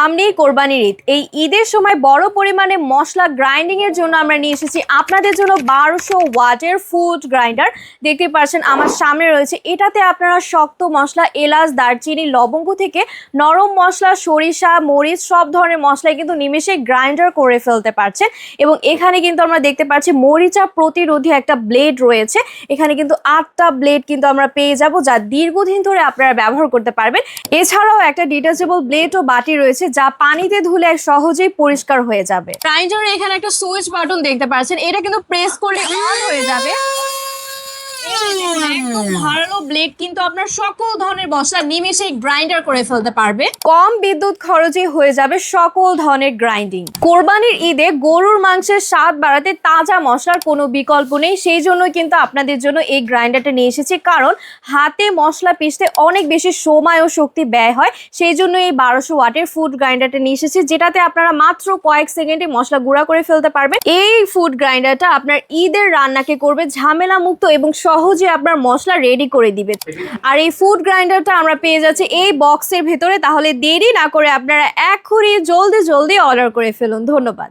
সামনেই কোরবানির ঈদ। এই ঈদের সময় বড় পরিমাণে মশলা গ্রাইন্ডিং এর জন্য আমরা নিয়ে এসেছি আপনাদের জন্য 1200 ওয়াটের ফুড গ্রাইন্ডার। দেখতে পাচ্ছেন আমার সামনে রয়েছে। এটাতে আপনারা শক্ত মশলা, এলাচ, দারচিনি, লবঙ্গ থেকে নরম মশলা, সরিষা, মরিচ সব ধরনের মশলাই কিন্তু নিমেষে গ্রাইন্ডার করে ফেলতে পারছেন। এবং এখানে কিন্তু আমরা দেখতে পাচ্ছি মরিচা প্রতিরোধী একটা ব্লেড রয়েছে। এখানে কিন্তু 8টা ব্লেড কিন্তু আমরা পেয়ে যাব, যা দীর্ঘদিন ধরে আপনারা ব্যবহার করতে পারবেন। এছাড়াও একটা ডিটাচেবল ব্লেড ও বাটি রয়েছে, যা পানিতে ধুলে সহজেই পরিষ্কার হয়ে যাবে। গ্রাইন্ডারে এখানে একটা সুইচ বাটন দেখতে পাচ্ছেন, এটা কিন্তু প্রেস করলে অন হয়ে যাবে। একদম ধারালো ব্লেড কিন্তু আপনার সকল ধরনের মশলা নিমেষেই গ্রাইন্ডার করে ফেলতে পারবে। কম বিদ্যুৎ খরচে হয়ে যাবে সকল ধরনের গ্রাইন্ডিং। কোরবানির ঈদে গরুর মাংসের স্বাদ বাড়াতে তাজা মশলার কোনো বিকল্প নেই, সেই জন্য কিন্তু আপনাদের জন্য এই গ্রাইন্ডারটা নিয়ে এসেছি। কারণ হাতে মশলা পিষতে অনেক বেশি সময় ও শক্তি ব্যয় হয়, সেই জন্য এই 1200 ওয়াটের ফুড গ্রাইন্ডারটা নিয়ে এসেছি, যেটাতে আপনারা মাত্র কয়েক সেকেন্ডে মশলা গুঁড়া করে ফেলতে পারবেন। এই ফুড গ্রাইন্ডারটা আপনার ঈদের রান্নাকে করবে ঝামেলা মুক্ত এবং সহজে আপনার মশলা রেডি করে দিবে। আর এই ফুড গ্রাইন্ডারটা আমরা পেয়ে যাচ্ছি এই বক্সের ভেতরে। তাহলে দেরি না করে আপনারা এখনই জলদি অর্ডার করে ফেলুন। ধন্যবাদ।